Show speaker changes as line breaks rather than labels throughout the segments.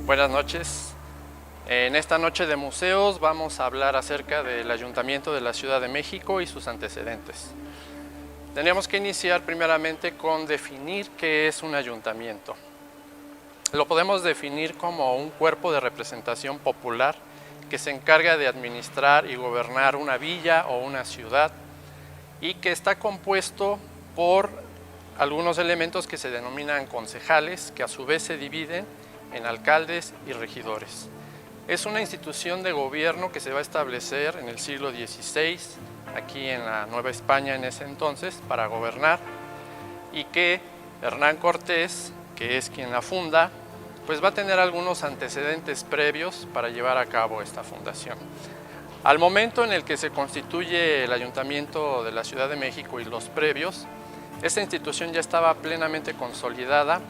Buenas noches. En esta noche de museos vamos a hablar acerca del Ayuntamiento de la Ciudad de México y sus antecedentes. Tenemos que iniciar primeramente con definir qué es un ayuntamiento. Lo podemos definir como un cuerpo de representación popular que se encarga de administrar y gobernar una villa o una ciudad y que está compuesto por algunos elementos que se denominan concejales, que a su vez se dividen en alcaldes y regidores. Es una institución de gobierno que se va a establecer en el siglo XVI, aquí en la Nueva España en ese entonces, para gobernar, y que Hernán Cortés, que es quien la funda, pues va a tener algunos antecedentes previos para llevar a cabo esta fundación. Al momento en el que se constituye el Ayuntamiento de la Ciudad de México y los previos, esta institución ya estaba plenamente consolidada,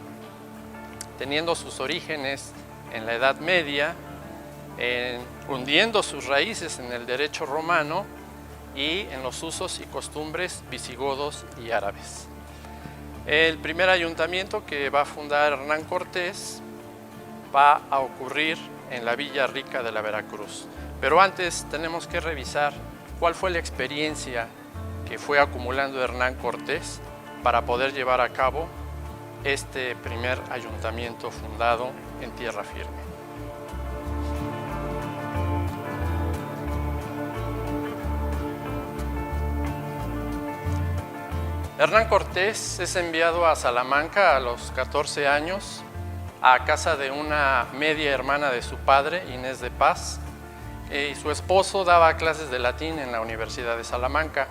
teniendo sus orígenes en la Edad Media, hundiendo sus raíces en el derecho romano y en los usos y costumbres visigodos y árabes. El primer ayuntamiento que va a fundar Hernán Cortés va a ocurrir en la Villa Rica de la Veracruz. Pero antes tenemos que revisar cuál fue la experiencia que fue acumulando Hernán Cortés para poder llevar a cabo este primer ayuntamiento fundado en tierra firme. Hernán Cortés es enviado a Salamanca a los 14 años a casa de una media hermana de su padre, Inés de Paz, y su esposo daba clases de latín en la Universidad de Salamanca,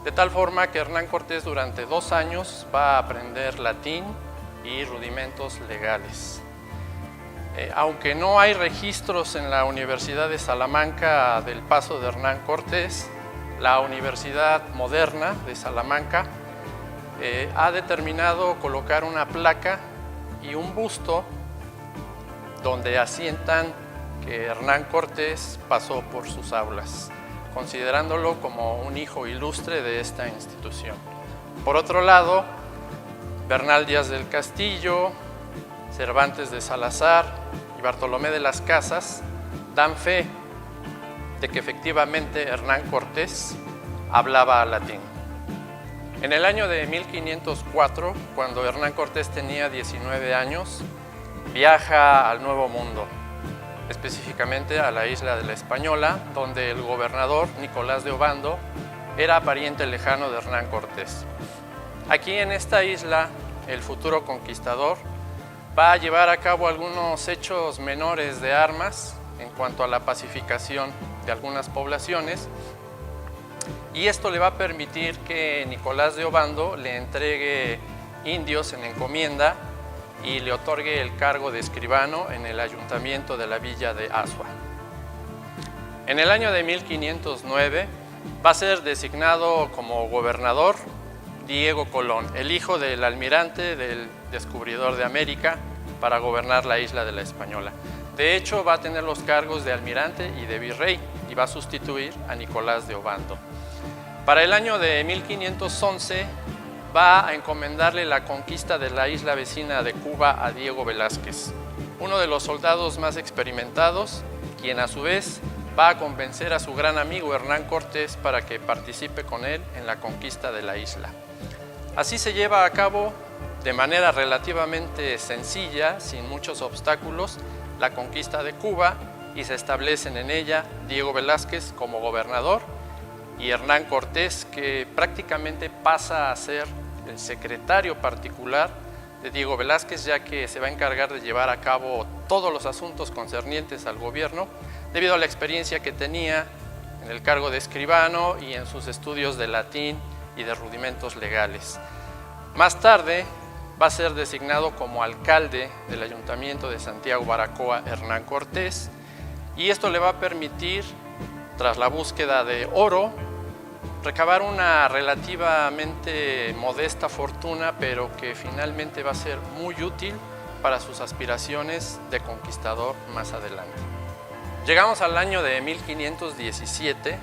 de tal forma que Hernán Cortés durante 2 años va a aprender latín y rudimentos legales. Aunque no hay registros en la Universidad de Salamanca del paso de Hernán Cortés, la Universidad Moderna de Salamanca ha determinado colocar una placa y un busto donde asientan que Hernán Cortés pasó por sus aulas, considerándolo como un hijo ilustre de esta institución. Por otro lado, Bernal Díaz del Castillo, Cervantes de Salazar y Bartolomé de las Casas dan fe de que efectivamente Hernán Cortés hablaba latín. En el año de 1504, cuando Hernán Cortés tenía 19 años, viaja al Nuevo Mundo, específicamente a la isla de la Española, donde el gobernador Nicolás de Obando era pariente lejano de Hernán Cortés. Aquí en esta isla, el futuro conquistador va a llevar a cabo algunos hechos menores de armas en cuanto a la pacificación de algunas poblaciones, y esto le va a permitir que Nicolás de Obando le entregue indios en encomienda y le otorgue el cargo de escribano en el ayuntamiento de la villa de Azua. En el año de 1509 va a ser designado como gobernador Diego Colón, el hijo del almirante del descubridor de América, para gobernar la isla de la Española. De hecho, va a tener los cargos de almirante y de virrey y va a sustituir a Nicolás de Obando. Para el año de 1511 va a encomendarle la conquista de la isla vecina de Cuba a Diego Velázquez, uno de los soldados más experimentados, quien a su vez va a convencer a su gran amigo Hernán Cortés para que participe con él en la conquista de la isla. Así se lleva a cabo de manera relativamente sencilla, sin muchos obstáculos, la conquista de Cuba, y se establecen en ella Diego Velázquez como gobernador y Hernán Cortés, que prácticamente pasa a ser el secretario particular de Diego Velázquez, ya que se va a encargar de llevar a cabo todos los asuntos concernientes al gobierno, debido a la experiencia que tenía en el cargo de escribano y en sus estudios de latín y de rudimentos legales. Más tarde va a ser designado como alcalde del Ayuntamiento de Santiago Baracoa Hernán Cortés, y esto le va a permitir, tras la búsqueda de oro, recabar una relativamente modesta fortuna, pero que finalmente va a ser muy útil para sus aspiraciones de conquistador más adelante. Llegamos al año de 1517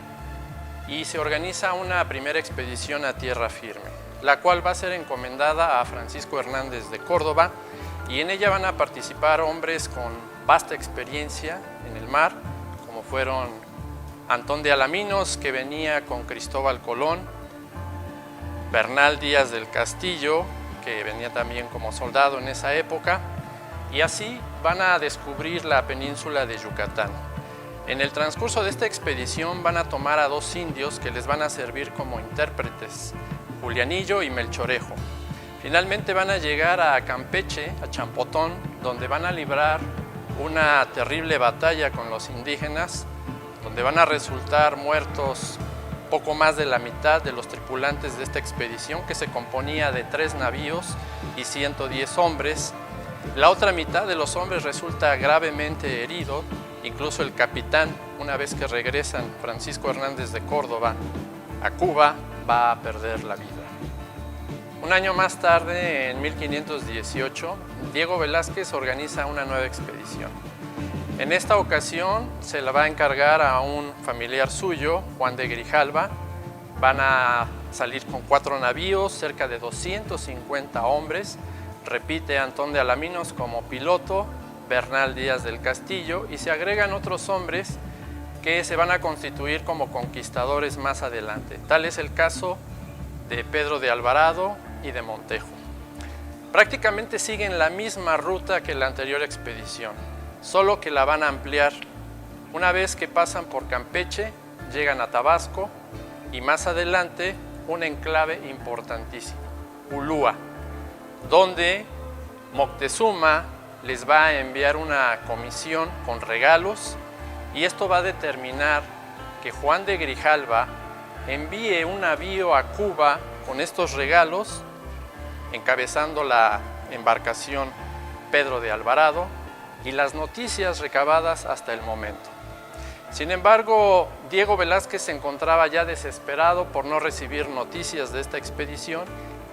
y se organiza una primera expedición a tierra firme, la cual va a ser encomendada a Francisco Hernández de Córdoba, y en ella van a participar hombres con vasta experiencia en el mar, como fueron Antón de Alaminos, que venía con Cristóbal Colón, Bernal Díaz del Castillo, que venía también como soldado en esa época, y así van a descubrir la península de Yucatán. En el transcurso de esta expedición van a tomar a dos indios que les van a servir como intérpretes, Julianillo y Melchorejo. Finalmente van a llegar a Campeche, a Champotón, donde van a librar una terrible batalla con los indígenas, donde van a resultar muertos poco más de la mitad de los tripulantes de esta expedición, que se componía de 3 navíos y 110 hombres. La otra mitad de los hombres resulta gravemente herido, incluso el capitán, una vez que regresan Francisco Hernández de Córdoba a Cuba, va a perder la vida. Un año más tarde, en 1518, Diego Velázquez organiza una nueva expedición. En esta ocasión se la va a encargar a un familiar suyo, Juan de Grijalva. Van a salir con 4 navíos, cerca de 250 hombres. Repite Antón de Alaminos como piloto, Bernal Díaz del Castillo, y se agregan otros hombres que se van a constituir como conquistadores más adelante. Tal es el caso de Pedro de Alvarado y de Montejo. Prácticamente siguen la misma ruta que la anterior expedición, solo que la van a ampliar. Una vez que pasan por Campeche, llegan a Tabasco y más adelante un enclave importantísimo, Ulúa, donde Moctezuma les va a enviar una comisión con regalos, y esto va a determinar que Juan de Grijalva envíe un navío a Cuba con estos regalos, encabezando la embarcación Pedro de Alvarado, y las noticias recabadas hasta el momento. Sin embargo, Diego Velázquez se encontraba ya desesperado por no recibir noticias de esta expedición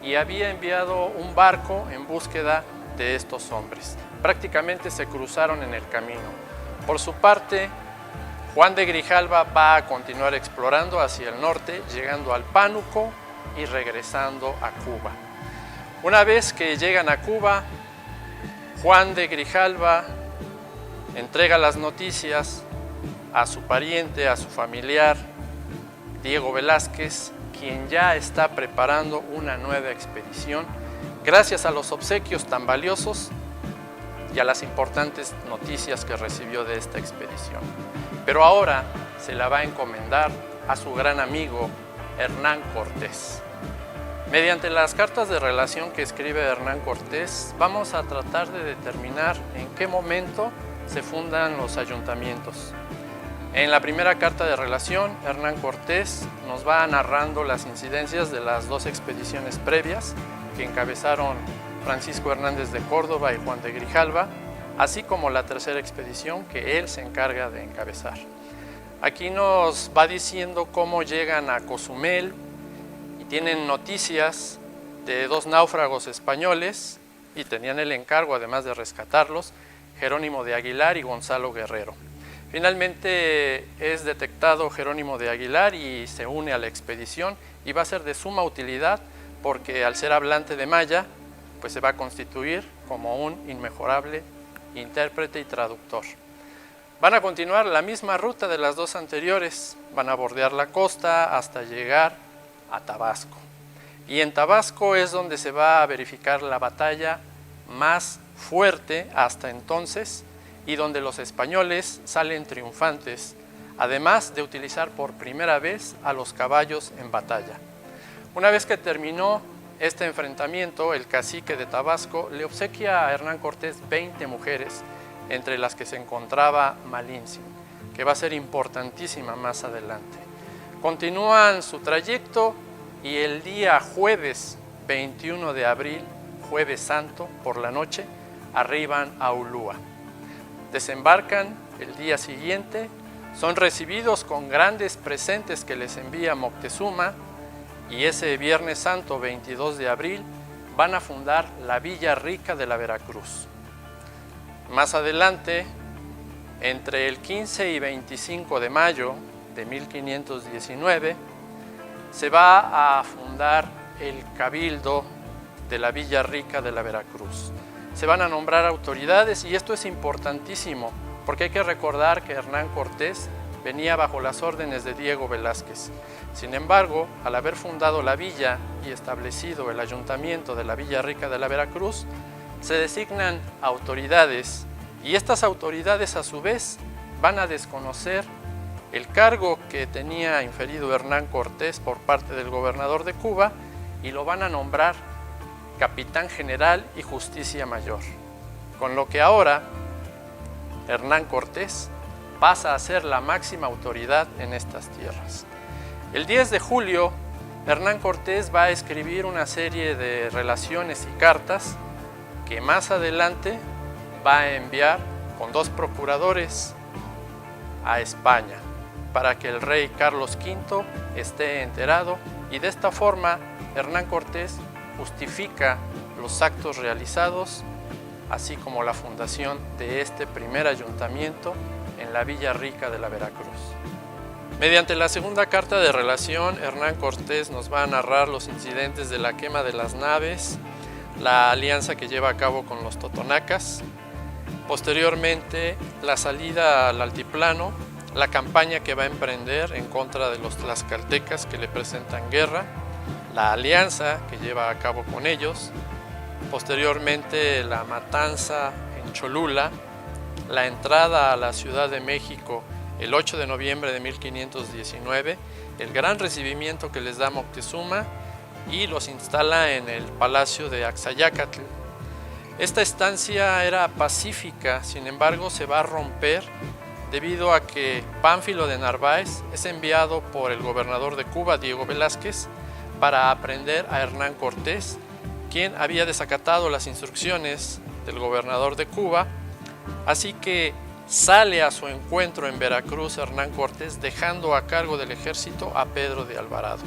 y había enviado un barco en búsqueda de estos hombres. Prácticamente se cruzaron en el camino. Por su parte, Juan de Grijalva va a continuar explorando hacia el norte, llegando al Pánuco y regresando a Cuba. Una vez que llegan a Cuba, Juan de Grijalva entrega las noticias a su pariente, a su familiar, Diego Velázquez, quien ya está preparando una nueva expedición, gracias a los obsequios tan valiosos y a las importantes noticias que recibió de esta expedición. Pero ahora se la va a encomendar a su gran amigo Hernán Cortés. Mediante las cartas de relación que escribe Hernán Cortés, vamos a tratar de determinar en qué momento se fundan los ayuntamientos. En la primera carta de relación, Hernán Cortés nos va narrando las incidencias de las 2 expediciones previas que encabezaron Francisco Hernández de Córdoba y Juan de Grijalva, así como la tercera expedición que él se encarga de encabezar. Aquí nos va diciendo cómo llegan a Cozumel y tienen noticias de 2 náufragos españoles, y tenían el encargo, además de rescatarlos, Jerónimo de Aguilar y Gonzalo Guerrero. Finalmente es detectado Jerónimo de Aguilar y se une a la expedición, y va a ser de suma utilidad porque al ser hablante de maya, pues se va a constituir como un inmejorable intérprete y traductor. Van a continuar la misma ruta de las 2 anteriores, van a bordear la costa hasta llegar a Tabasco. Y en Tabasco es donde se va a verificar la batalla más fuerte hasta entonces, y donde los españoles salen triunfantes, además de utilizar por primera vez a los caballos en batalla. Una vez que terminó este enfrentamiento, el cacique de Tabasco le obsequia a Hernán Cortés 20 mujeres, entre las que se encontraba Malintzin, que va a ser importantísima más adelante. Continúan su trayecto y el día jueves 21 de abril, jueves santo, por la noche, arriban a Ulúa. Desembarcan el día siguiente, son recibidos con grandes presentes que les envía Moctezuma, y ese Viernes Santo 22 de abril van a fundar la Villa Rica de la Veracruz. Más adelante, entre el 15 y 25 de mayo de 1519, se va a fundar el Cabildo de la Villa Rica de la Veracruz. se van a nombrar autoridades, y esto es importantísimo porque hay que recordar que Hernán Cortés venía bajo las órdenes de Diego Velázquez. Sin embargo, al haber fundado la villa y establecido el ayuntamiento de la Villa Rica de la Veracruz, se designan autoridades, y estas autoridades a su vez van a desconocer el cargo que tenía inferido Hernán Cortés por parte del gobernador de Cuba y lo van a nombrar capitán general y justicia mayor, con lo que ahora Hernán Cortés pasa a ser la máxima autoridad en estas tierras. El 10 de julio, Hernán Cortés va a escribir una serie de relaciones y cartas que más adelante va a enviar con 2 procuradores a España para que el rey Carlos V esté enterado, y de esta forma Hernán Cortés justifica los actos realizados, así como la fundación de este primer ayuntamiento en la Villa Rica de la Veracruz. Mediante la segunda carta de relación, Hernán Cortés nos va a narrar los incidentes de la quema de las naves, la alianza que lleva a cabo con los totonacas, posteriormente la salida al altiplano, la campaña que va a emprender en contra de los tlaxcaltecas que le presentan guerra, la alianza que lleva a cabo con ellos, posteriormente la matanza en Cholula, la entrada a la Ciudad de México el 8 de noviembre de 1519, el gran recibimiento que les da Moctezuma y los instala en el Palacio de Axayácatl. Esta estancia era pacífica, sin embargo se va a romper debido a que Pánfilo de Narváez es enviado por el gobernador de Cuba, Diego Velázquez, para aprehender a Hernán Cortés, quien había desacatado las instrucciones del gobernador de Cuba, así que sale a su encuentro en Veracruz Hernán Cortés, dejando a cargo del ejército a Pedro de Alvarado.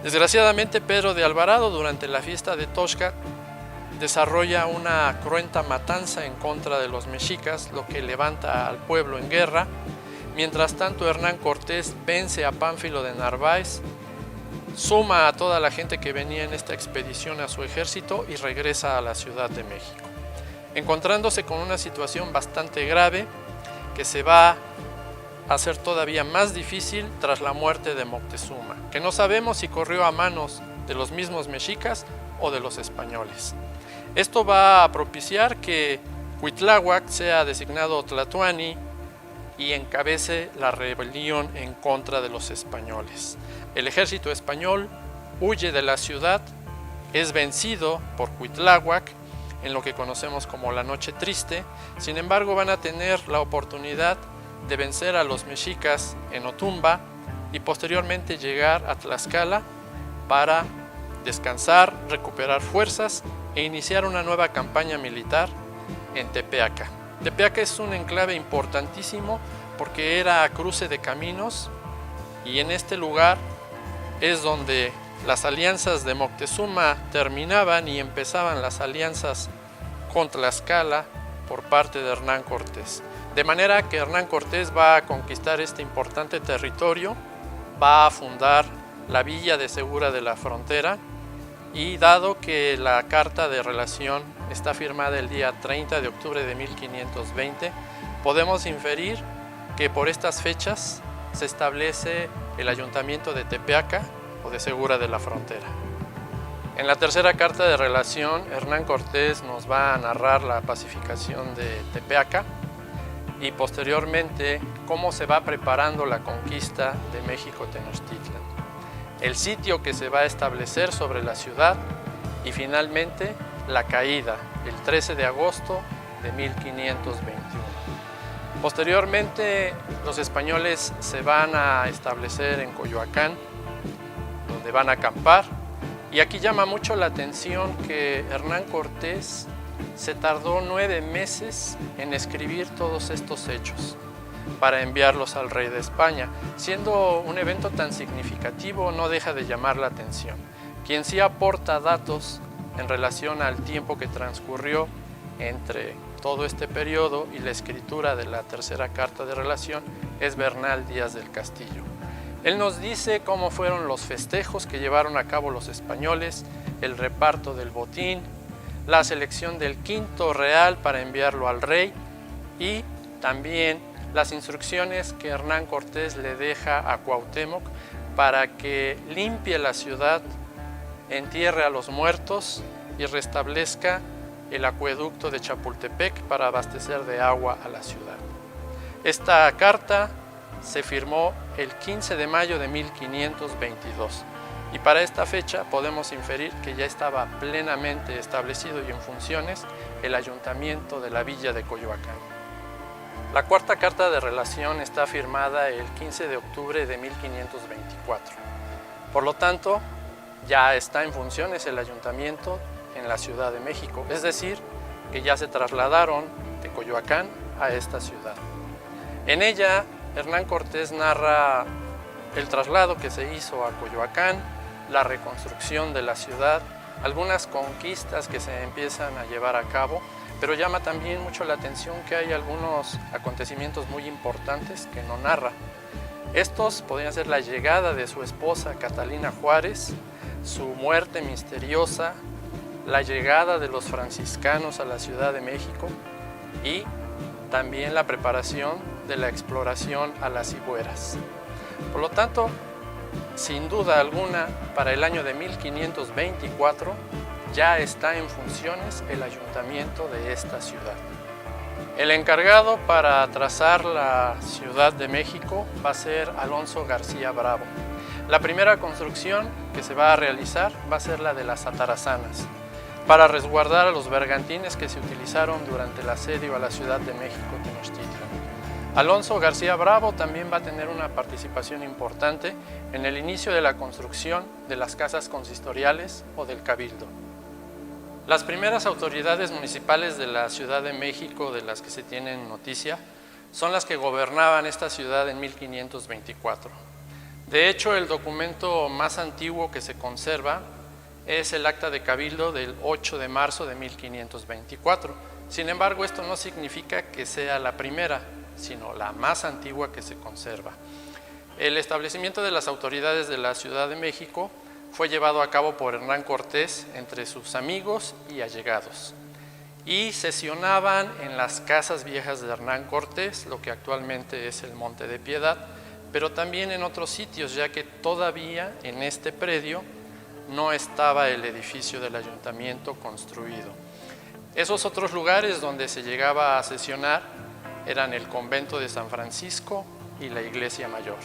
Desgraciadamente, Pedro de Alvarado, durante la fiesta de Toxca, desarrolla una cruenta matanza en contra de los mexicas, lo que levanta al pueblo en guerra. Mientras tanto, Hernán Cortés vence a Pánfilo de Narváez, suma a toda la gente que venía en esta expedición a su ejército y regresa a la Ciudad de México, encontrándose con una situación bastante grave que se va a hacer todavía más difícil tras la muerte de Moctezuma, que no sabemos si corrió a manos de los mismos mexicas o de los españoles. Esto va a propiciar que Cuitláhuac sea designado Tlatoani y encabece la rebelión en contra de los españoles. El ejército español huye de la ciudad, es vencido por Cuitláhuac en lo que conocemos como la Noche Triste. Sin embargo, van a tener la oportunidad de vencer a los mexicas en Otumba y posteriormente llegar a Tlaxcala para descansar, recuperar fuerzas e iniciar una nueva campaña militar en Tepeaca. Tepeaca es un enclave importantísimo porque era cruce de caminos, y en este lugar es donde las alianzas de Moctezuma terminaban y empezaban las alianzas con Tlaxcala por parte de Hernán Cortés. De manera que Hernán Cortés va a conquistar este importante territorio, va a fundar la villa de Segura de la Frontera, y dado que la carta de relación está firmada el día 30 de octubre de 1520, podemos inferir que por estas fechas se establece el ayuntamiento de Tepeaca o de Segura de la Frontera. En la tercera carta de relación, Hernán Cortés nos va a narrar la pacificación de Tepeaca y posteriormente cómo se va preparando la conquista de México Tenochtitlan, el sitio que se va a establecer sobre la ciudad y finalmente la caída el 13 de agosto de 1521. Posteriormente los españoles se van a establecer en Coyoacán, donde van a acampar, y aquí llama mucho la atención que Hernán Cortés se tardó 9 meses en escribir todos estos hechos para enviarlos al rey de España. Siendo un evento tan significativo, no deja de llamar la atención. Quien sí aporta datos en relación al tiempo que transcurrió entre todo este periodo y la escritura de la tercera carta de relación es Bernal Díaz del Castillo. Él nos dice cómo fueron los festejos que llevaron a cabo los españoles, el reparto del botín, la selección del quinto real para enviarlo al rey y también las instrucciones que Hernán Cortés le deja a Cuauhtémoc para que limpie la ciudad, entierre a los muertos y restablezca el acueducto de Chapultepec para abastecer de agua a la ciudad. Esta carta se firmó el 15 de mayo de 1522 y para esta fecha podemos inferir que ya estaba plenamente establecido y en funciones el ayuntamiento de la villa de Coyoacán. La cuarta carta de relación está firmada el 15 de octubre de 1524. Por lo tanto, ya está en funciones el ayuntamiento en la Ciudad de México, es decir, que ya se trasladaron de Coyoacán a esta ciudad. En ella, Hernán Cortés narra el traslado que se hizo a Coyoacán, la reconstrucción de la ciudad, algunas conquistas que se empiezan a llevar a cabo, pero llama también mucho la atención que hay algunos acontecimientos muy importantes que no narra. Estos podrían ser la llegada de su esposa Catalina Juárez, su muerte misteriosa, la llegada de los franciscanos a la Ciudad de México y también la preparación de la exploración a las Cibueras. Por lo tanto, sin duda alguna, para el año de 1524 ya está en funciones el ayuntamiento de esta ciudad. El encargado para trazar la Ciudad de México va a ser Alonso García Bravo. La primera construcción que se va a realizar va a ser la de las atarazanas, para resguardar a los bergantines que se utilizaron durante el asedio a la Ciudad de México Tenochtitlan. Alonso García Bravo también va a tener una participación importante en el inicio de la construcción de las casas consistoriales o del Cabildo. Las primeras autoridades municipales de la Ciudad de México de las que se tienen noticia son las que gobernaban esta ciudad en 1524. De hecho, el documento más antiguo que se conserva es el Acta de Cabildo del 8 de marzo de 1524. Sin embargo, esto no significa que sea la primera, sino la más antigua que se conserva. El establecimiento de las autoridades de la Ciudad de México fue llevado a cabo por Hernán Cortés entre sus amigos y allegados, y sesionaban en las casas viejas de Hernán Cortés, lo que actualmente es el Monte de Piedad, pero también en otros sitios, ya que todavía en este predio no estaba el edificio del ayuntamiento construido. Esos otros lugares donde se llegaba a sesionar eran el convento de San Francisco y la iglesia mayor.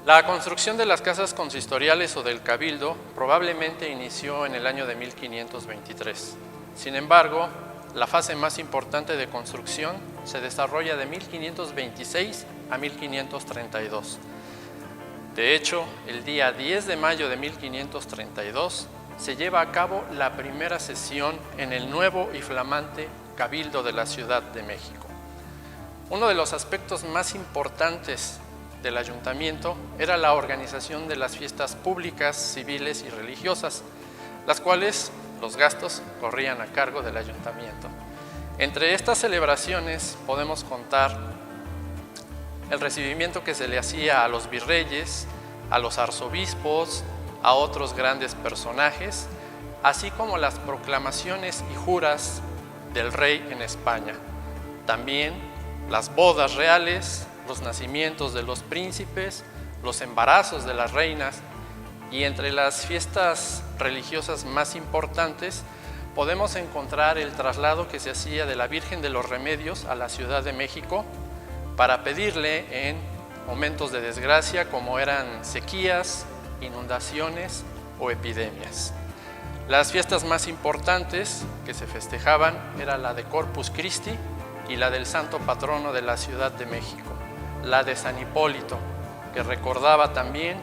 La construcción de las casas consistoriales o del Cabildo probablemente inició en el año de 1523. Sin embargo, la fase más importante de construcción se desarrolla de 1526 a 1532. De hecho, el día 10 de mayo de 1532 se lleva a cabo la primera sesión en el nuevo y flamante Cabildo de la Ciudad de México. Uno de los aspectos más importantes del ayuntamiento era la organización de las fiestas públicas, civiles y religiosas, las cuales los gastos corrían a cargo del ayuntamiento. Entre estas celebraciones podemos contar el recibimiento que se le hacía a los virreyes, a los arzobispos, a otros grandes personajes, así como las proclamaciones y juras del rey en España. También las bodas reales, los nacimientos de los príncipes, los embarazos de las reinas, y entre las fiestas religiosas más importantes podemos encontrar el traslado que se hacía de la Virgen de los Remedios a la Ciudad de México para pedirle en momentos de desgracia como eran sequías, inundaciones o epidemias. Las fiestas más importantes que se festejaban era la de Corpus Christi y la del santo patrono de la Ciudad de México, la de San Hipólito, que recordaba también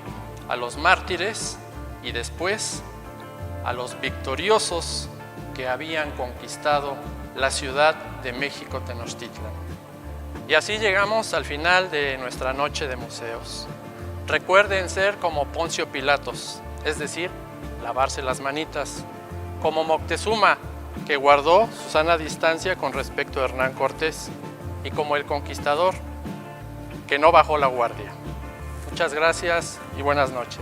a los mártires y después a los victoriosos que habían conquistado la Ciudad de México Tenochtitlan. Y así llegamos al final de nuestra noche de museos. Recuerden ser como Poncio Pilatos, es decir, lavarse las manitas, como Moctezuma, que guardó su sana distancia con respecto a Hernán Cortés, y como el conquistador, que no bajó la guardia. Muchas gracias y buenas noches.